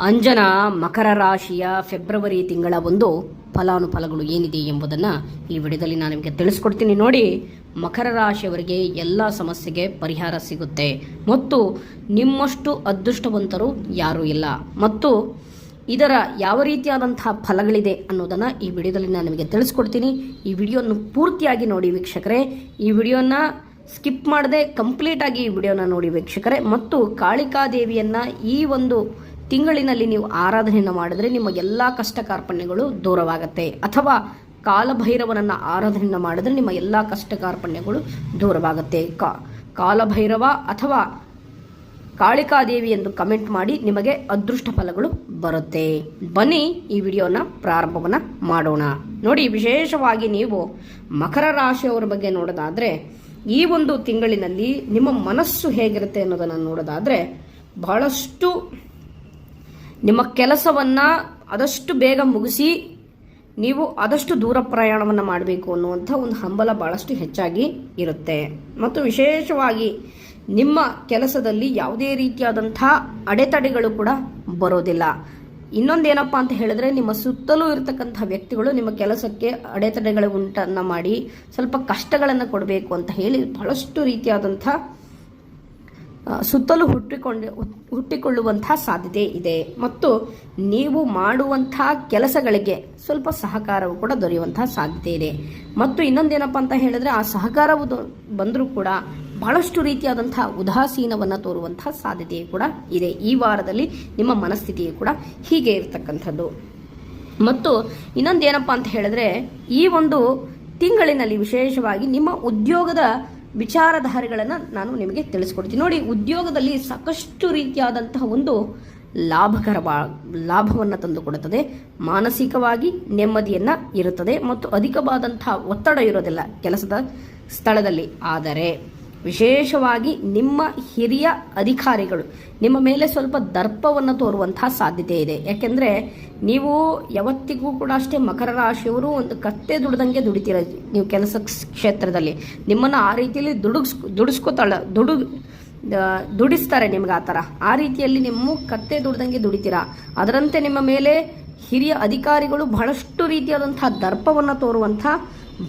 ಅಂಜನಾ ಮಕರ ರಾಶಿಯ ಫೆಬ್ರವರಿ ತಿಂಗಳ ಒಂದು ಫಲಾನುಫಲಗಳು ಏನಿದೆ ಎಂಬುದನ್ನು ಈ ವಿಡಿಯೋದಲ್ಲಿ ನಾನು ನಿಮಗೆ ತಿಳಿಸ್ಕೊಡ್ತೀನಿ. ನೋಡಿ, ಮಕರ ರಾಶಿಯವರಿಗೆ ಎಲ್ಲ ಸಮಸ್ಯೆಗೆ ಪರಿಹಾರ ಸಿಗುತ್ತೆ ಮತ್ತು ನಿಮ್ಮಷ್ಟು ಅದೃಷ್ಟವಂತರು ಯಾರೂ ಇಲ್ಲ ಮತ್ತು ಇದರ ಯಾವ ರೀತಿಯಾದಂತಹ ಫಲಗಳಿದೆ ಅನ್ನೋದನ್ನು ಈ ವಿಡಿಯೋದಲ್ಲಿ ನಾನು ನಿಮಗೆ ತಿಳಿಸ್ಕೊಡ್ತೀನಿ. ಈ ವಿಡಿಯೋನ ಪೂರ್ತಿಯಾಗಿ ನೋಡಿ ವೀಕ್ಷಕರೇ. ಈ ವಿಡಿಯೋನ ಸ್ಕಿಪ್ ಮಾಡದೆ ಕಂಪ್ಲೀಟಾಗಿ ಈ ವಿಡಿಯೋನ ನೋಡಿ ವೀಕ್ಷಕರೇ. ಮತ್ತು ಕಾಳಿಕಾದೇವಿಯನ್ನು ಈ ಒಂದು ತಿಂಗಳಿನಲ್ಲಿ ನೀವು ಆರಾಧನೆಯನ್ನು ಮಾಡಿದರೆ ನಿಮ್ಮ ಎಲ್ಲ ಕಷ್ಟ ಕಾರ್ಪಣ್ಯಗಳು ದೂರವಾಗುತ್ತೆ. ಅಥವಾ ಕಾಲಭೈರವನನ್ನು ಆರಾಧನೆಯನ್ನು ಮಾಡಿದರೆ ನಿಮ್ಮ ಎಲ್ಲ ಕಷ್ಟ ಕಾರ್ಪಣ್ಯಗಳು ದೂರವಾಗುತ್ತೆ. ಕಾಲಭೈರವ ಅಥವಾ ಕಾಳಿಕಾದೇವಿ ಎಂದು ಕಮೆಂಟ್ ಮಾಡಿ, ನಿಮಗೆ ಅದೃಷ್ಟ ಫಲಗಳು ಬರುತ್ತೆ. ಬನ್ನಿ ಈ ವಿಡಿಯೋನ ಪ್ರಾರಂಭವನ್ನು ಮಾಡೋಣ. ನೋಡಿ, ವಿಶೇಷವಾಗಿ ನೀವು ಮಕರ ರಾಶಿಯವರ ಬಗ್ಗೆ ನೋಡೋದಾದರೆ ಈ ಒಂದು ತಿಂಗಳಿನಲ್ಲಿ ನಿಮ್ಮ ಮನಸ್ಸು ಹೇಗಿರುತ್ತೆ ಅನ್ನೋದನ್ನು ನೋಡೋದಾದರೆ ಬಹಳಷ್ಟು ನಿಮ್ಮ ಕೆಲಸವನ್ನು ಆದಷ್ಟು ಬೇಗ ಮುಗಿಸಿ ನೀವು ಆದಷ್ಟು ದೂರ ಪ್ರಯಾಣವನ್ನು ಮಾಡಬೇಕು ಅನ್ನುವಂಥ ಒಂದು ಹಂಬಲ ಭಾಳಷ್ಟು ಹೆಚ್ಚಾಗಿ ಇರುತ್ತೆ. ಮತ್ತು ವಿಶೇಷವಾಗಿ ನಿಮ್ಮ ಕೆಲಸದಲ್ಲಿ ಯಾವುದೇ ರೀತಿಯಾದಂಥ ಅಡೆತಡೆಗಳು ಕೂಡ ಬರೋದಿಲ್ಲ. ಇನ್ನೊಂದೇನಪ್ಪ ಅಂತ ಹೇಳಿದ್ರೆ, ನಿಮ್ಮ ಸುತ್ತಲೂ ಇರತಕ್ಕಂಥ ವ್ಯಕ್ತಿಗಳು ನಿಮ್ಮ ಕೆಲಸಕ್ಕೆ ಅಡೆತಡೆಗಳು ಉಂಟನ್ನು ಮಾಡಿ ಸ್ವಲ್ಪ ಕಷ್ಟಗಳನ್ನು ಕೊಡಬೇಕು ಅಂತ ಹೇಳಿ ಬಹಳಷ್ಟು ರೀತಿಯಾದಂಥ ಸುತ್ತಲೂ ಹುಟ್ಟಿಕೊಳ್ಳುವಂಥ ಸಾಧ್ಯತೆ ಇದೆ. ಮತ್ತು ನೀವು ಮಾಡುವಂಥ ಕೆಲಸಗಳಿಗೆ ಸ್ವಲ್ಪ ಸಹಕಾರವು ಕೂಡ ದೊರೆಯುವಂಥ ಸಾಧ್ಯತೆ ಇದೆ. ಮತ್ತು ಇನ್ನೊಂದೇನಪ್ಪ ಅಂತ ಹೇಳಿದ್ರೆ, ಆ ಸಹಕಾರವು ಬಂದರೂ ಕೂಡ ಬಹಳಷ್ಟು ರೀತಿಯಾದಂಥ ಉದಾಸೀನವನ್ನು ತೋರುವಂಥ ಸಾಧ್ಯತೆ ಕೂಡ ಇದೆ. ಈ ವಾರದಲ್ಲಿ ನಿಮ್ಮ ಮನಸ್ಥಿತಿಯು ಕೂಡ ಹೀಗೆ ಇರತಕ್ಕಂಥದ್ದು. ಮತ್ತು ಇನ್ನೊಂದೇನಪ್ಪ ಅಂತ ಹೇಳಿದ್ರೆ, ಈ ಒಂದು ತಿಂಗಳಿನಲ್ಲಿ ವಿಶೇಷವಾಗಿ ನಿಮ್ಮ ಉದ್ಯೋಗದ ವಿಚಾರಧಾರೆಗಳನ್ನು ನಾನು ನಿಮಗೆ ತಿಳಿಸ್ಕೊಡ್ತೀನಿ. ನೋಡಿ, ಉದ್ಯೋಗದಲ್ಲಿ ಸಾಕಷ್ಟು ರೀತಿಯಾದಂತಹ ಒಂದು ಲಾಭವನ್ನು ತಂದುಕೊಡುತ್ತದೆ. ಮಾನಸಿಕವಾಗಿ ನೆಮ್ಮದಿಯನ್ನು ಇರುತ್ತದೆ ಮತ್ತು ಅಧಿಕವಾದಂತಹ ಒತ್ತಡ ಇರೋದಿಲ್ಲ ಕೆಲಸದ ಸ್ಥಳದಲ್ಲಿ. ಆದರೆ ವಿಶೇಷವಾಗಿ ನಿಮ್ಮ ಹಿರಿಯ ಅಧಿಕಾರಿಗಳು ನಿಮ್ಮ ಮೇಲೆ ಸ್ವಲ್ಪ ದರ್ಪವನ್ನು ತೋರುವಂತಹ ಸಾಧ್ಯತೆ ಇದೆ. ಯಾಕೆಂದರೆ ನೀವು ಯಾವತ್ತಿಗೂ ಕೂಡ ಅಷ್ಟೇ ಮಕರ ರಾಶಿಯವರು ಒಂದು ಕತ್ತೆ ದುಡ್ದಂಗೆ ದುಡಿತೀರ. ನೀವು ಕೆಲಸ ಕ್ಷೇತ್ರದಲ್ಲಿ ನಿಮ್ಮನ್ನು ಆ ರೀತಿಯಲ್ಲಿ ದುಡಿಸ್ತಾರೆ ನಿಮ್ಗೆ. ಆ ಥರ ಆ ರೀತಿಯಲ್ಲಿ ನಿಮ್ಮ ಕತ್ತೆ ದುಡ್ದಂಗೆ ದುಡಿತೀರಾ. ಅದರಂತೆ ನಿಮ್ಮ ಮೇಲೆ ಹಿರಿಯ ಅಧಿಕಾರಿಗಳು ಬಹಳಷ್ಟು ರೀತಿಯಾದಂತಹ ದರ್ಪವನ್ನು ತೋರುವಂಥ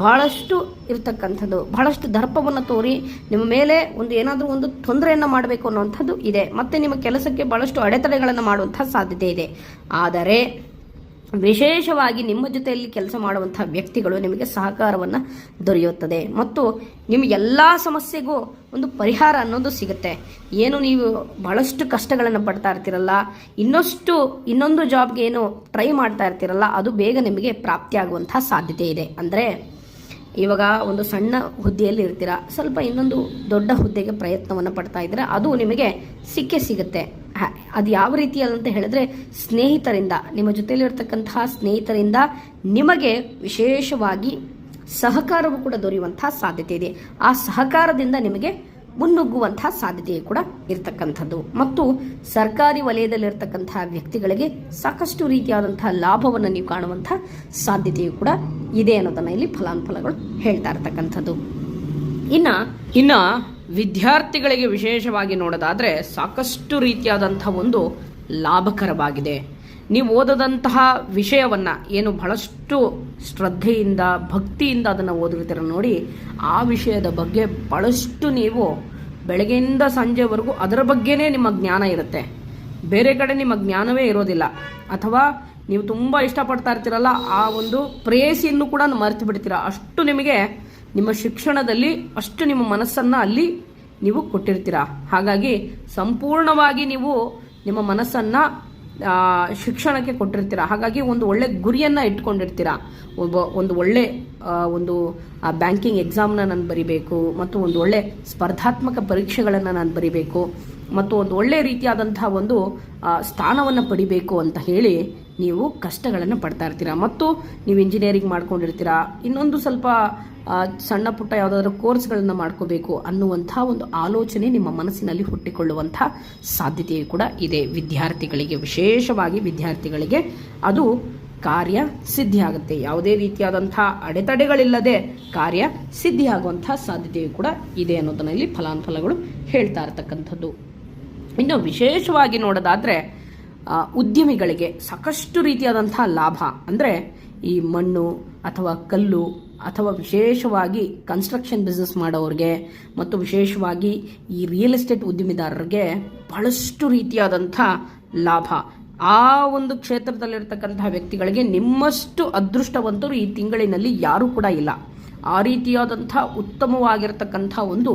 ಬಹಳಷ್ಟು ಇರ್ತಕ್ಕಂಥದ್ದು, ಬಹಳಷ್ಟು ದರ್ಪವನ್ನು ತೋರಿ ನಿಮ್ಮ ಮೇಲೆ ಏನಾದರೂ ಒಂದು ತೊಂದರೆಯನ್ನು ಮಾಡಬೇಕು ಅನ್ನುವಂಥದ್ದು ಇದೆ. ಮತ್ತು ನಿಮ್ಮ ಕೆಲಸಕ್ಕೆ ಬಹಳಷ್ಟು ಅಡೆತಡೆಗಳನ್ನು ಮಾಡುವಂಥ ಸಾಧ್ಯತೆ ಇದೆ. ಆದರೆ ವಿಶೇಷವಾಗಿ ನಿಮ್ಮ ಜೊತೆಯಲ್ಲಿ ಕೆಲಸ ಮಾಡುವಂಥ ವ್ಯಕ್ತಿಗಳು ನಿಮಗೆ ಸಹಕಾರವನ್ನು ದೊರೆಯುತ್ತದೆ ಮತ್ತು ನಿಮ್ಮ ಎಲ್ಲ ಸಮಸ್ಯೆಗೂ ಒಂದು ಪರಿಹಾರ ಅನ್ನೋದು ಸಿಗುತ್ತೆ. ಏನು ನೀವು ಬಹಳಷ್ಟು ಕಷ್ಟಗಳನ್ನು ಪಡ್ತಾ ಇರ್ತೀರಲ್ಲ, ಇನ್ನೊಂದು ಜಾಬ್ಗೆ ಏನು ಟ್ರೈ ಮಾಡ್ತಾ ಇರ್ತೀರಲ್ಲ, ಅದು ಬೇಗ ನಿಮಗೆ ಪ್ರಾಪ್ತಿಯಾಗುವಂಥ ಸಾಧ್ಯತೆ ಇದೆ. ಅಂದರೆ ಇವಾಗ ಒಂದು ಸಣ್ಣ ಹುದ್ದೆಯಲ್ಲಿ ಇರ್ತೀರಾ, ಸ್ವಲ್ಪ ಇನ್ನೊಂದು ದೊಡ್ಡ ಹುದ್ದೆಗೆ ಪ್ರಯತ್ನವನ್ನು ಪಡ್ತಾ ಇದ್ದೀರಾ, ಅದು ನಿಮಗೆ ಸಿಗುತ್ತೆ. ಅದು ಯಾವ ರೀತಿಯಲ್ಲಂತ ಹೇಳಿದ್ರೆ, ಸ್ನೇಹಿತರಿಂದ, ನಿಮ್ಮ ಜೊತೆಯಲ್ಲಿರ್ತಕ್ಕಂತಹ ಸ್ನೇಹಿತರಿಂದ ನಿಮಗೆ ವಿಶೇಷವಾಗಿ ಸಹಕಾರವು ಕೂಡ ದೊರೆಯುವಂತಹ ಸಾಧ್ಯತೆ ಇದೆ. ಆ ಸಹಕಾರದಿಂದ ನಿಮಗೆ ಮುನ್ನುಗ್ಗುವಂತಹ ಸಾಧ್ಯತೆಯು ಕೂಡ ಇರತಕ್ಕಂಥದ್ದು. ಮತ್ತು ಸರ್ಕಾರಿ ವಲಯದಲ್ಲಿರ್ತಕ್ಕಂತಹ ವ್ಯಕ್ತಿಗಳಿಗೆ ಸಾಕಷ್ಟು ರೀತಿಯಾದಂತಹ ಲಾಭವನ್ನು ನೀವು ಕಾಣುವಂಥ ಸಾಧ್ಯತೆಯು ಕೂಡ ಇದೆ ಅನ್ನೋದನ್ನು ಇಲ್ಲಿ ಫಲಾನುಫಲಗಳು ಹೇಳ್ತಾ ಇರ್ತಕ್ಕಂಥದ್ದು. ಇನ್ನು ವಿದ್ಯಾರ್ಥಿಗಳಿಗೆ ವಿಶೇಷವಾಗಿ ನೋಡೋದಾದರೆ ಸಾಕಷ್ಟು ರೀತಿಯಾದಂಥ ಒಂದು ಲಾಭಕರವಾಗಿದೆ. ನೀವು ಓದದಂತಹ ವಿಷಯವನ್ನು ಏನು ಬಹಳಷ್ಟು ಶ್ರದ್ಧೆಯಿಂದ ಭಕ್ತಿಯಿಂದ ಅದನ್ನು ಓದಿರ್ತೀರ ನೋಡಿ, ಆ ವಿಷಯದ ಬಗ್ಗೆ ಬಹಳಷ್ಟು ನೀವು ಬೆಳಗ್ಗೆಯಿಂದ ಸಂಜೆವರೆಗೂ ಅದರ ಬಗ್ಗೆನೇ ನಿಮ್ಮ ಜ್ಞಾನ ಇರುತ್ತೆ. ಬೇರೆ ಕಡೆ ನಿಮ್ಮ ಜ್ಞಾನವೇ ಇರೋದಿಲ್ಲ. ಅಥವಾ ನೀವು ತುಂಬ ಇಷ್ಟಪಡ್ತಾ ಇರ್ತೀರಲ್ಲ, ಆ ಒಂದು ಪ್ರೇಯಸಿಯನ್ನು ಕೂಡ ಮರೆತು ಬಿಡ್ತೀರ. ಅಷ್ಟು ನಿಮಗೆ ನಿಮ್ಮ ಶಿಕ್ಷಣದಲ್ಲಿ ಅಷ್ಟು ನಿಮ್ಮ ಮನಸ್ಸನ್ನು ಅಲ್ಲಿ ನೀವು ಕೊಟ್ಟಿರ್ತೀರ. ಹಾಗಾಗಿ ಸಂಪೂರ್ಣವಾಗಿ ನೀವು ನಿಮ್ಮ ಮನಸ್ಸನ್ನು ಶಿಕ್ಷಣಕ್ಕೆ ಕೊಟ್ಟಿರ್ತೀರ. ಹಾಗಾಗಿ ಒಂದು ಒಳ್ಳೆ ಗುರಿಯನ್ನು ಇಟ್ಕೊಂಡಿರ್ತೀರ. ಒಂದು ಒಳ್ಳೆ ಬ್ಯಾಂಕಿಂಗ್ ಎಕ್ಸಾಮ್ನ ನಾನು ಬರಿಬೇಕು ಮತ್ತು ಒಂದು ಒಳ್ಳೆ ಸ್ಪರ್ಧಾತ್ಮಕ ಪರೀಕ್ಷೆಗಳನ್ನು ನಾನು ಬರಿಬೇಕು ಮತ್ತು ಒಂದು ಒಳ್ಳೆ ರೀತಿಯಾದಂತಹ ಒಂದು ಸ್ಥಾನವನ್ನು ಪಡಿಬೇಕು ಅಂತ ಹೇಳಿ ನೀವು ಕಷ್ಟಗಳನ್ನು ಪಡ್ತಾ ಇರ್ತೀರ. ಮತ್ತು ನೀವು ಇಂಜಿನಿಯರಿಂಗ್ ಮಾಡ್ಕೊಂಡಿರ್ತೀರ, ಇನ್ನೊಂದು ಸ್ವಲ್ಪ ಸಣ್ಣ ಪುಟ್ಟ ಯಾವುದಾದ್ರೂ ಕೋರ್ಸ್ಗಳನ್ನು ಮಾಡ್ಕೋಬೇಕು ಅನ್ನುವಂಥ ಒಂದು ಆಲೋಚನೆ ನಿಮ್ಮ ಮನಸ್ಸಿನಲ್ಲಿ ಹುಟ್ಟಿಕೊಳ್ಳುವಂಥ ಸಾಧ್ಯತೆಯು ಕೂಡ ಇದೆ. ವಿದ್ಯಾರ್ಥಿಗಳಿಗೆ, ವಿಶೇಷವಾಗಿ ವಿದ್ಯಾರ್ಥಿಗಳಿಗೆ ಅದು ಕಾರ್ಯ ಸಿದ್ಧಿಯಾಗುತ್ತೆ. ಯಾವುದೇ ರೀತಿಯಾದಂಥ ಅಡೆತಡೆಗಳಿಲ್ಲದೆ ಕಾರ್ಯ ಸಿದ್ಧಿಯಾಗುವಂಥ ಸಾಧ್ಯತೆಯು ಕೂಡ ಇದೆ ಅನ್ನೋದನ್ನ ಇಲ್ಲಿ ಫಲಾನುಫಲಗಳು ಹೇಳ್ತಾ ಇರತಕ್ಕಂಥದ್ದು. ಇನ್ನು ವಿಶೇಷವಾಗಿ ನೋಡೋದಾದರೆ ಉದ್ಯಮಿಗಳಿಗೆ ಸಾಕಷ್ಟು ರೀತಿಯಾದಂಥ ಲಾಭ. ಅಂದರೆ ಈ ಮಣ್ಣು ಅಥವಾ ಕಲ್ಲು ಅಥವಾ ವಿಶೇಷವಾಗಿ ಕನ್ಸ್ಟ್ರಕ್ಷನ್ ಬಿಸ್ನೆಸ್ ಮಾಡೋರಿಗೆ ಮತ್ತು ವಿಶೇಷವಾಗಿ ಈ ರಿಯಲ್ ಎಸ್ಟೇಟ್ ಉದ್ಯಮಿದಾರರಿಗೆ ಬಹಳಷ್ಟು ರೀತಿಯಾದಂಥ ಲಾಭ. ಆ ಒಂದು ಕ್ಷೇತ್ರದಲ್ಲಿರ್ತಕ್ಕಂತಹ ವ್ಯಕ್ತಿಗಳಿಗೆ ನಿಮ್ಮಷ್ಟು ಅದೃಷ್ಟವಂತರು ಈ ತಿಂಗಳಿನಲ್ಲಿ ಯಾರೂ ಕೂಡ ಇಲ್ಲ. ಆ ರೀತಿಯಾದಂಥ ಉತ್ತಮವಾಗಿರತಕ್ಕಂಥ ಒಂದು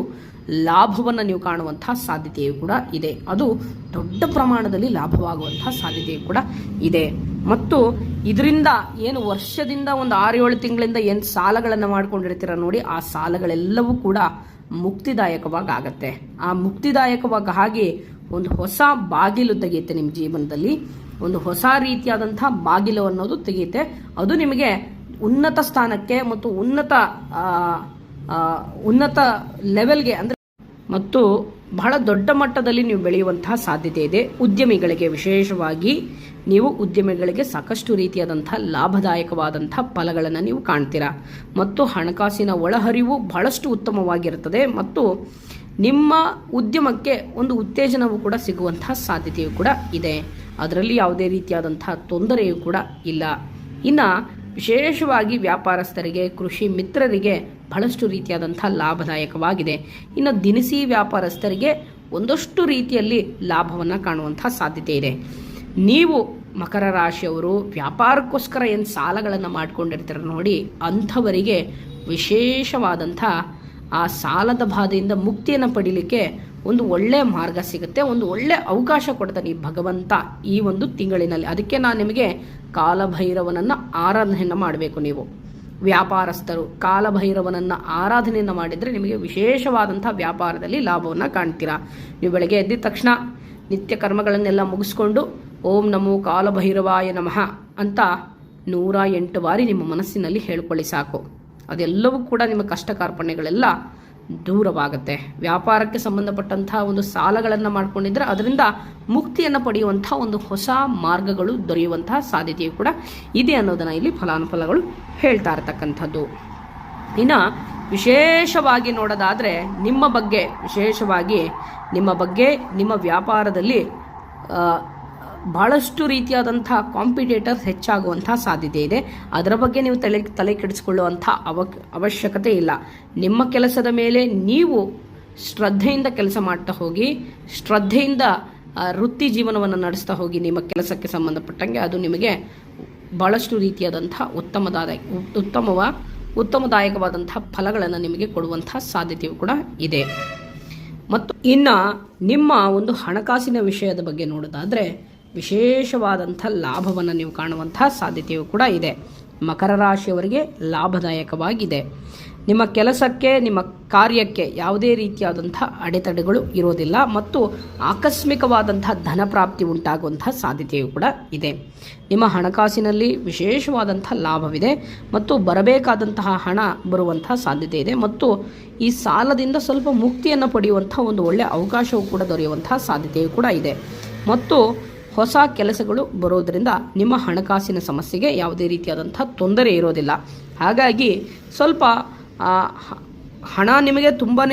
ಲಾಭವನ್ನು ನೀವು ಕಾಣುವಂತಹ ಸಾಧ್ಯತೆಯೂ ಕೂಡ ಇದೆ. ಅದು ದೊಡ್ಡ ಪ್ರಮಾಣದಲ್ಲಿ ಲಾಭವಾಗುವಂತಹ ಸಾಧ್ಯತೆಯೂ ಕೂಡ ಇದೆ. ಮತ್ತು ಇದರಿಂದ ಏನು ವರ್ಷದಿಂದ ಒಂದು 6-7 ತಿಂಗಳಿಂದ ಏನು ಸಾಲಗಳನ್ನು ಮಾಡ್ಕೊಂಡಿರ್ತೀರ ನೋಡಿ, ಆ ಸಾಲಗಳೆಲ್ಲವೂ ಕೂಡ ಮುಕ್ತಿದಾಯಕವಾಗಿ ಆಗತ್ತೆ. ಆ ಮುಕ್ತಿದಾಯಕವಾಗಿ ಹಾಗೆ ಒಂದು ಹೊಸ ಬಾಗಿಲು ತೆಗೆಯುತ್ತೆ ನಿಮ್ಮ ಜೀವನದಲ್ಲಿ. ಒಂದು ಹೊಸ ರೀತಿಯಾದಂಥ ಬಾಗಿಲು ಅನ್ನೋದು ತೆಗೆಯುತ್ತೆ. ಅದು ನಿಮಗೆ ಉನ್ನತ ಸ್ಥಾನಕ್ಕೆ ಮತ್ತು ಉನ್ನತ ಲೆವೆಲ್ಗೆ ಅಂದರೆ ಮತ್ತು ಬಹಳ ದೊಡ್ಡ ಮಟ್ಟದಲ್ಲಿ ನೀವು ಬೆಳೆಯುವಂತಹ ಸಾಧ್ಯತೆ ಇದೆ. ಉದ್ಯಮಿಗಳಿಗೆ ವಿಶೇಷವಾಗಿ ನೀವು ಉದ್ಯಮಿಗಳಿಗೆ ಸಾಕಷ್ಟು ರೀತಿಯಾದಂಥ ಲಾಭದಾಯಕವಾದಂಥ ಫಲಗಳನ್ನು ನೀವು ಕಾಣ್ತೀರಾ. ಮತ್ತು ಹಣಕಾಸಿನ ಒಳಹರಿವು ಬಹಳಷ್ಟು ಉತ್ತಮವಾಗಿರುತ್ತದೆ. ಮತ್ತು ನಿಮ್ಮ ಉದ್ಯಮಕ್ಕೆ ಒಂದು ಉತ್ತೇಜನವೂ ಕೂಡ ಸಿಗುವಂತಹ ಸಾಧ್ಯತೆಯೂ ಕೂಡ ಇದೆ. ಅದರಲ್ಲಿ ಯಾವುದೇ ರೀತಿಯಾದಂತಹ ತೊಂದರೆಯೂ ಕೂಡ ಇಲ್ಲ. ಇನ್ನು ವಿಶೇಷವಾಗಿ ವ್ಯಾಪಾರಸ್ಥರಿಗೆ, ಕೃಷಿ ಮಿತ್ರರಿಗೆ ಬಹಳಷ್ಟು ರೀತಿಯಾದಂಥ ಲಾಭದಾಯಕವಾಗಿದೆ. ಇನ್ನು ದಿನಸಿ ವ್ಯಾಪಾರಸ್ಥರಿಗೆ ಒಂದಷ್ಟು ರೀತಿಯಲ್ಲಿ ಲಾಭವನ್ನು ಕಾಣುವಂಥ ಸಾಧ್ಯತೆ ಇದೆ. ನೀವು ಮಕರ ರಾಶಿಯವರು ವ್ಯಾಪಾರಕ್ಕೋಸ್ಕರ ಏನು ಸಾಲಗಳನ್ನು ಮಾಡ್ಕೊಂಡಿರ್ತೀರ ನೋಡಿ, ಅಂಥವರಿಗೆ ವಿಶೇಷವಾದಂಥ ಆ ಸಾಲದ ಬಾಧೆಯಿಂದ ಮುಕ್ತಿಯನ್ನು ಪಡೀಲಿಕ್ಕೆ ಒಂದು ಒಳ್ಳೆಯ ಮಾರ್ಗ ಸಿಗುತ್ತೆ. ಒಂದು ಒಳ್ಳೆಯ ಅವಕಾಶ ಕೊಡ್ತಾನೆ ಈ ಭಗವಂತ ಈ ಒಂದು ತಿಂಗಳಿನಲ್ಲಿ. ಅದಕ್ಕೆ ನಾನು ನಿಮಗೆ ಕಾಲಭೈರವನನ್ನು ಆರಾಧನೆಯನ್ನು ಮಾಡಬೇಕು. ನೀವು ವ್ಯಾಪಾರಸ್ಥರು ಕಾಲಭೈರವನನ್ನು ಆರಾಧನೆಯನ್ನು ಮಾಡಿದರೆ ನಿಮಗೆ ವಿಶೇಷವಾದಂಥ ವ್ಯಾಪಾರದಲ್ಲಿ ಲಾಭವನ್ನು ಕಾಣ್ತೀರಾ. ನೀವು ಬೆಳಗ್ಗೆ ಎದ್ದ ತಕ್ಷಣ ನಿತ್ಯ ಕರ್ಮಗಳನ್ನೆಲ್ಲ ಮುಗಿಸ್ಕೊಂಡು ಓಂ ನಮೋ ಕಾಲಭೈರವಾಯ ನಮಃ ಅಂತ 108 ಬಾರಿ ನಿಮ್ಮ ಮನಸ್ಸಿನಲ್ಲಿ ಹೇಳ್ಕೊಳ್ಳಿ ಸಾಕು. ಅದೆಲ್ಲವೂ ಕೂಡ ನಿಮ್ಮ ಕಷ್ಟ ಕಾರ್ಪಣ್ಯಗಳೆಲ್ಲ ದೂರವಾಗುತ್ತೆ. ವ್ಯಾಪಾರಕ್ಕೆ ಸಂಬಂಧಪಟ್ಟಂಥ ಒಂದು ಸಾಲಗಳನ್ನು ಮಾಡ್ಕೊಂಡಿದ್ರೆ ಅದರಿಂದ ಮುಕ್ತಿಯನ್ನು ಪಡೆಯುವಂಥ ಒಂದು ಹೊಸ ಮಾರ್ಗಗಳು ದೊರೆಯುವಂತಹ ಸಾಧ್ಯತೆಯು ಕೂಡ ಇದೆ ಅನ್ನೋದನ್ನು ಇಲ್ಲಿ ಫಲಾನುಫಲಗಳು ಹೇಳ್ತಾ ಇರತಕ್ಕಂಥದ್ದು. ಇನ್ನು ವಿಶೇಷವಾಗಿ ನೋಡೋದಾದರೆ ನಿಮ್ಮ ಬಗ್ಗೆ ನಿಮ್ಮ ವ್ಯಾಪಾರದಲ್ಲಿ ಬಹಳಷ್ಟು ರೀತಿಯಾದಂಥ ಕಾಂಪಿಟೇಟರ್ಸ್ ಹೆಚ್ಚಾಗುವಂಥ ಸಾಧ್ಯತೆ ಇದೆ. ಅದರ ಬಗ್ಗೆ ನೀವು ತಲೆ ಕೆಡಿಸಿಕೊಳ್ಳುವಂಥ ಅವಶ್ಯಕತೆ ಇಲ್ಲ. ನಿಮ್ಮ ಕೆಲಸದ ಮೇಲೆ ನೀವು ಶ್ರದ್ಧೆಯಿಂದ ಕೆಲಸ ಮಾಡ್ತಾ ಹೋಗಿ, ಶ್ರದ್ಧೆಯಿಂದ ವೃತ್ತಿ ಜೀವನವನ್ನು ನಡೆಸ್ತಾ ಹೋಗಿ. ನಿಮ್ಮ ಕೆಲಸಕ್ಕೆ ಸಂಬಂಧಪಟ್ಟಂಗೆ ಅದು ನಿಮಗೆ ಬಹಳಷ್ಟು ರೀತಿಯಾದಂಥ ಉತ್ತಮದಾಯಕವಾದಂಥ ಫಲಗಳನ್ನು ನಿಮಗೆ ಕೊಡುವಂಥ ಸಾಧ್ಯತೆಯೂ ಕೂಡ ಇದೆ. ಮತ್ತು ಇನ್ನು ನಿಮ್ಮ ಒಂದು ಹಣಕಾಸಿನ ವಿಷಯದ ಬಗ್ಗೆ ನೋಡೋದಾದರೆ ವಿಶೇಷವಾದಂಥ ಲಾಭವನ್ನು ನೀವು ಕಾಣುವಂಥ ಸಾಧ್ಯತೆಯೂ ಕೂಡ ಇದೆ. ಮಕರ ರಾಶಿಯವರಿಗೆ ಲಾಭದಾಯಕವಾಗಿದೆ. ನಿಮ್ಮ ಕೆಲಸಕ್ಕೆ, ನಿಮ್ಮ ಕಾರ್ಯಕ್ಕೆ ಯಾವುದೇ ರೀತಿಯಾದಂಥ ಅಡೆತಡೆಗಳು ಇರೋದಿಲ್ಲ. ಮತ್ತು ಆಕಸ್ಮಿಕವಾದಂಥ ಧನ ಪ್ರಾಪ್ತಿ ಉಂಟಾಗುವಂಥ ಸಾಧ್ಯತೆಯೂ ಕೂಡ ಇದೆ. ನಿಮ್ಮ ಹಣಕಾಸಿನಲ್ಲಿ ವಿಶೇಷವಾದಂಥ ಲಾಭವಿದೆ ಮತ್ತು ಬರಬೇಕಾದಂತಹ ಹಣ ಬರುವಂಥ ಸಾಧ್ಯತೆ ಇದೆ. ಮತ್ತು ಈ ಸಾಲದಿಂದ ಸ್ವಲ್ಪ ಮುಕ್ತಿಯನ್ನು ಪಡೆಯುವಂಥ ಒಂದು ಒಳ್ಳೆಯ ಅವಕಾಶವೂ ಕೂಡ ದೊರೆಯುವಂಥ ಸಾಧ್ಯತೆಯೂ ಕೂಡ ಇದೆ. ಮತ್ತು ಹೊಸ ಕೆಲಸಗಳು ಬರೋದರಿಂದ ನಿಮ್ಮ ಹಣಕಾಸಿನ ಸಮಸ್ಯೆಗೆ ಯಾವುದೇ ರೀತಿಯಾದಂಥ ತೊಂದರೆ ಇರೋದಿಲ್ಲ. ಹಾಗಾಗಿ ಸ್ವಲ್ಪ ಹಣ ನಿಮಗೆ ತುಂಬಾ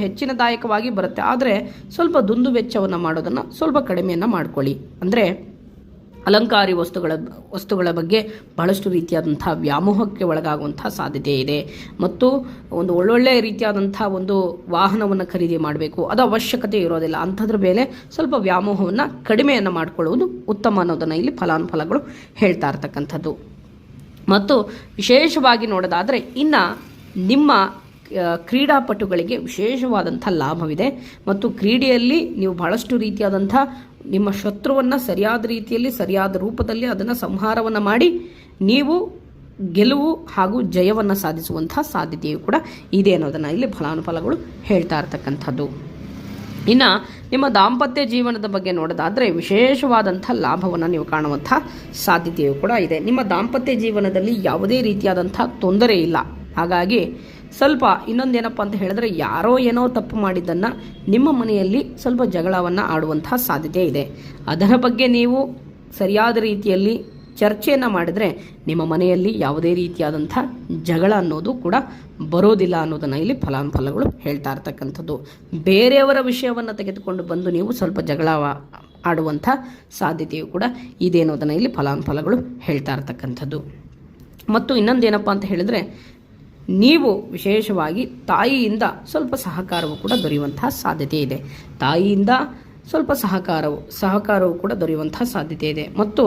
ಹೆಚ್ಚಿನದಾಯಕವಾಗಿ ಬರುತ್ತೆ. ಆದರೆ ಸ್ವಲ್ಪ ದುಂದು ವೆಚ್ಚವನ್ನು ಮಾಡೋದನ್ನು ಸ್ವಲ್ಪ ಕಡಿಮೆಯನ್ನು ಮಾಡ್ಕೊಳ್ಳಿ. ಅಂದರೆ ಅಲಂಕಾರಿ ವಸ್ತುಗಳ ಬಗ್ಗೆ ಬಹಳಷ್ಟು ರೀತಿಯಾದಂಥ ವ್ಯಾಮೋಹಕ್ಕೆ ಒಳಗಾಗುವಂಥ ಸಾಧ್ಯತೆ ಇದೆ. ಮತ್ತು ಒಂದು ಒಳ್ಳೊಳ್ಳೆಯ ರೀತಿಯಾದಂಥ ಒಂದು ವಾಹನವನ್ನು ಖರೀದಿ ಮಾಡಬೇಕು, ಅದು ಅವಶ್ಯಕತೆ ಇರೋದಿಲ್ಲ. ಅಂಥದ್ರ ಮೇಲೆ ಸ್ವಲ್ಪ ವ್ಯಾಮೋಹವನ್ನು ಕಡಿಮೆಯನ್ನು ಮಾಡಿಕೊಳ್ಳುವುದು ಉತ್ತಮ ಅನ್ನೋದನ್ನು ಇಲ್ಲಿ ಫಲಾನುಫಲಗಳು ಹೇಳ್ತಾ ಇರ್ತಕ್ಕಂಥದ್ದು. ಮತ್ತು ವಿಶೇಷವಾಗಿ ನೋಡೋದಾದರೆ ಇನ್ನು ನಿಮ್ಮ ಕ್ರೀಡಾಪಟುಗಳಿಗೆ ವಿಶೇಷವಾದಂಥ ಲಾಭವಿದೆ. ಮತ್ತು ಕ್ರೀಡೆಯಲ್ಲಿ ನೀವು ಬಹಳಷ್ಟು ರೀತಿಯಾದಂಥ ನಿಮ್ಮ ಶತ್ರುವನ್ನು ಸರಿಯಾದ ರೀತಿಯಲ್ಲಿ, ಸರಿಯಾದ ರೂಪದಲ್ಲಿ ಅದನ್ನು ಸಂಹಾರವನ್ನು ಮಾಡಿ ನೀವು ಗೆಲುವು ಹಾಗೂ ಜಯವನ್ನು ಸಾಧಿಸುವಂಥ ಸಾಧ್ಯತೆಯೂ ಕೂಡ ಇದೆ ಅನ್ನೋದನ್ನು ಇಲ್ಲಿ ಫಲಾನುಫಲಗಳು ಹೇಳ್ತಾ ಇರ್ತಕ್ಕಂಥದ್ದು. ಇನ್ನು ನಿಮ್ಮ ದಾಂಪತ್ಯ ಜೀವನದ ಬಗ್ಗೆ ನೋಡೋದಾದರೆ ವಿಶೇಷವಾದಂಥ ಲಾಭವನ್ನು ನೀವು ಕಾಣುವಂಥ ಸಾಧ್ಯತೆಯೂ ಕೂಡ ಇದೆ. ನಿಮ್ಮ ದಾಂಪತ್ಯ ಜೀವನದಲ್ಲಿ ಯಾವುದೇ ರೀತಿಯಾದಂಥ ತೊಂದರೆ ಇಲ್ಲ. ಹಾಗಾಗಿ ಸ್ವಲ್ಪ ಇನ್ನೊಂದೇನಪ್ಪ ಅಂತ ಹೇಳಿದ್ರೆ, ಯಾರೋ ಏನೋ ತಪ್ಪು ಮಾಡಿದ್ದನ್ನು ನಿಮ್ಮ ಮನೆಯಲ್ಲಿ ಸ್ವಲ್ಪ ಜಗಳವನ್ನು ಆಡುವಂಥ ಸಾಧ್ಯತೆ ಇದೆ. ಅದರ ಬಗ್ಗೆ ನೀವು ಸರಿಯಾದ ರೀತಿಯಲ್ಲಿ ಚರ್ಚೆಯನ್ನು ಮಾಡಿದರೆ ನಿಮ್ಮ ಮನೆಯಲ್ಲಿ ಯಾವುದೇ ರೀತಿಯಾದಂಥ ಜಗಳ ಅನ್ನೋದು ಕೂಡ ಬರೋದಿಲ್ಲ ಅನ್ನೋದನ್ನು ಇಲ್ಲಿ ಫಲಾನುಫಲಗಳು ಹೇಳ್ತಾ ಇರ್ತಕ್ಕಂಥದ್ದು. ಬೇರೆಯವರ ವಿಷಯವನ್ನು ತೆಗೆದುಕೊಂಡು ಬಂದು ನೀವು ಸ್ವಲ್ಪ ಜಗಳ ಆಡುವಂಥ ಸಾಧ್ಯತೆಯು ಕೂಡ ಇದೆ ಅನ್ನೋದನ್ನು ಇಲ್ಲಿ ಫಲಾನುಫಲಗಳು ಹೇಳ್ತಾ ಇರ್ತಕ್ಕಂಥದ್ದು. ಮತ್ತು ಇನ್ನೊಂದೇನಪ್ಪ ಅಂತ ಹೇಳಿದರೆ, ನೀವು ವಿಶೇಷವಾಗಿ ತಾಯಿಯಿಂದ ಸ್ವಲ್ಪ ಸಹಕಾರವು ಕೂಡ ದೊರೆಯುವಂತಹ ಸಾಧ್ಯತೆ ಇದೆ. ತಾಯಿಯಿಂದ ಸ್ವಲ್ಪ ಸಹಕಾರವು ಕೂಡ ದೊರೆಯುವಂತಹ ಸಾಧ್ಯತೆ ಇದೆ. ಮತ್ತು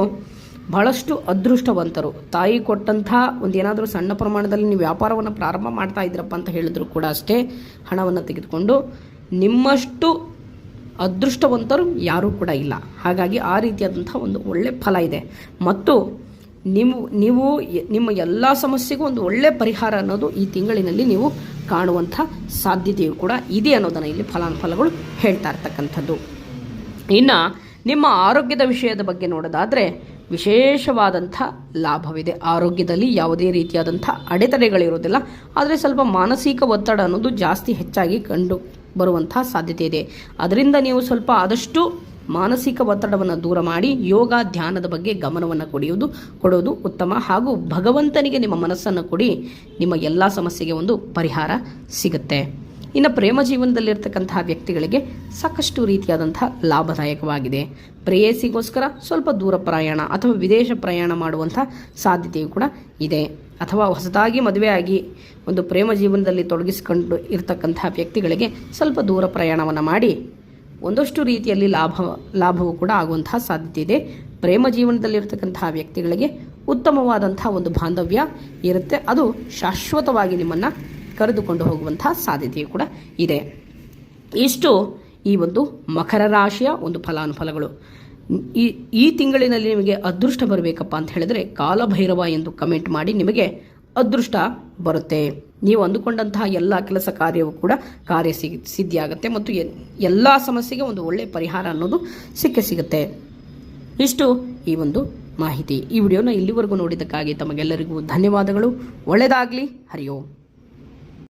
ಬಹಳಷ್ಟು ಅದೃಷ್ಟವಂತರು. ತಾಯಿ ಕೊಟ್ಟಂತಹ ಒಂದೇನಾದರೂ ಸಣ್ಣ ಪ್ರಮಾಣದಲ್ಲಿ ನೀವು ವ್ಯಾಪಾರವನ್ನು ಪ್ರಾರಂಭ ಮಾಡ್ತಾ ಇದ್ರಪ್ಪ ಅಂತ ಹೇಳಿದ್ರು ಕೂಡ ಅಷ್ಟೇ, ಹಣವನ್ನು ತೆಗೆದುಕೊಂಡು ನಿಮ್ಮಷ್ಟು ಅದೃಷ್ಟವಂತರು ಯಾರೂ ಕೂಡ ಇಲ್ಲ. ಹಾಗಾಗಿ ಆ ರೀತಿಯಾದಂಥ ಒಂದು ಒಳ್ಳೆಯ ಫಲ ಇದೆ. ಮತ್ತು ನೀವು ನಿಮ್ಮ ಎಲ್ಲ ಸಮಸ್ಯೆಗೂ ಒಂದು ಒಳ್ಳೆಯ ಪರಿಹಾರ ಅನ್ನೋದು ಈ ತಿಂಗಳಿನಲ್ಲಿ ನೀವು ಕಾಣುವಂಥ ಸಾಧ್ಯತೆಯು ಕೂಡ ಇದೆ ಅನ್ನೋದನ್ನು ಇಲ್ಲಿ ಫಲಾನುಫಲಗಳು ಹೇಳ್ತಾ ಇರ್ತಕ್ಕಂಥದ್ದು. ಇನ್ನು ನಿಮ್ಮ ಆರೋಗ್ಯದ ವಿಷಯದ ಬಗ್ಗೆ ನೋಡೋದಾದರೆ ವಿಶೇಷವಾದಂಥ ಲಾಭವಿದೆ. ಆರೋಗ್ಯದಲ್ಲಿ ಯಾವುದೇ ರೀತಿಯಾದಂಥ ಅಡೆತಡೆಗಳಿರೋದಿಲ್ಲ. ಆದರೆ ಸ್ವಲ್ಪ ಮಾನಸಿಕ ಒತ್ತಡ ಅನ್ನೋದು ಜಾಸ್ತಿ ಹೆಚ್ಚಾಗಿ ಕಂಡು ಬರುವಂಥ ಸಾಧ್ಯತೆ ಇದೆ. ಅದರಿಂದ ನೀವು ಸ್ವಲ್ಪ ಆದಷ್ಟು ಮಾನಸಿಕ ಒತ್ತಡವನ್ನು ದೂರ ಮಾಡಿ ಯೋಗ ಧ್ಯಾನದ ಬಗ್ಗೆ ಗಮನವನ್ನು ಕೊಡೋದು ಉತ್ತಮ. ಹಾಗೂ ಭಗವಂತನಿಗೆ ನಿಮ್ಮ ಮನಸ್ಸನ್ನು ಕೊಡಿ, ನಿಮ್ಮ ಎಲ್ಲ ಸಮಸ್ಯೆಗೆ ಒಂದು ಪರಿಹಾರ ಸಿಗುತ್ತೆ. ಇನ್ನು ಪ್ರೇಮ ಜೀವನದಲ್ಲಿರ್ತಕ್ಕಂತಹ ವ್ಯಕ್ತಿಗಳಿಗೆ ಸಾಕಷ್ಟು ರೀತಿಯಾದಂಥ ಲಾಭದಾಯಕವಾಗಿದೆ. ಪ್ರೇಯಸಿಗೋಸ್ಕರ ಸ್ವಲ್ಪ ದೂರ ಪ್ರಯಾಣ ಅಥವಾ ವಿದೇಶ ಪ್ರಯಾಣ ಮಾಡುವಂಥ ಸಾಧ್ಯತೆಯು ಕೂಡ ಇದೆ. ಅಥವಾ ಹೊಸದಾಗಿ ಮದುವೆಯಾಗಿ ಒಂದು ಪ್ರೇಮ ಜೀವನದಲ್ಲಿ ತೊಡಗಿಸಿಕೊಂಡು ಇರತಕ್ಕಂತಹ ವ್ಯಕ್ತಿಗಳಿಗೆ ಸ್ವಲ್ಪ ದೂರ ಪ್ರಯಾಣವನ್ನು ಮಾಡಿ ಒಂದಷ್ಟು ರೀತಿಯಲ್ಲಿ ಲಾಭವೂ ಕೂಡ ಆಗುವಂತಹ ಸಾಧ್ಯತೆ ಇದೆ. ಪ್ರೇಮ ಜೀವನದಲ್ಲಿರ್ತಕ್ಕಂತಹ ವ್ಯಕ್ತಿಗಳಿಗೆ ಉತ್ತಮವಾದಂಥ ಒಂದು ಬಾಂಧವ್ಯ ಇರುತ್ತೆ. ಅದು ಶಾಶ್ವತವಾಗಿ ನಿಮ್ಮನ್ನು ಕರೆದುಕೊಂಡು ಹೋಗುವಂತಹ ಸಾಧ್ಯತೆಯೂ ಕೂಡ ಇದೆ. ಇಷ್ಟು ಈ ಒಂದು ಮಕರ ರಾಶಿಯ ಒಂದು ಫಲಾನುಫಲಗಳು. ಈ ತಿಂಗಳಿನಲ್ಲಿ ನಿಮಗೆ ಅದೃಷ್ಟ ಬರಬೇಕಪ್ಪ ಅಂತ ಹೇಳಿದ್ರೆ ಕಾಲಭೈರವ ಎಂದು ಕಮೆಂಟ್ ಮಾಡಿ, ನಿಮಗೆ ಅದೃಷ್ಟ ಬರುತ್ತೆ. ನೀವು ಅಂದುಕೊಂಡಂತಹ ಎಲ್ಲ ಕೆಲಸ ಕಾರ್ಯವೂ ಕೂಡ ಸಿದ್ಧಿಯಾಗುತ್ತೆ ಮತ್ತು ಎಲ್ಲ ಸಮಸ್ಯೆಗೆ ಒಂದು ಒಳ್ಳೆಯ ಪರಿಹಾರ ಅನ್ನೋದು ಸಿಗುತ್ತೆ. ಇಷ್ಟು ಈ ಒಂದು ಮಾಹಿತಿ. ಈ ವಿಡಿಯೋನ ಇಲ್ಲಿವರೆಗೂ ನೋಡಿದ್ದಕ್ಕಾಗಿ ತಮಗೆಲ್ಲರಿಗೂ ಧನ್ಯವಾದಗಳು. ಒಳ್ಳೆಯದಾಗಲಿ. ಹರಿ ಓಂ.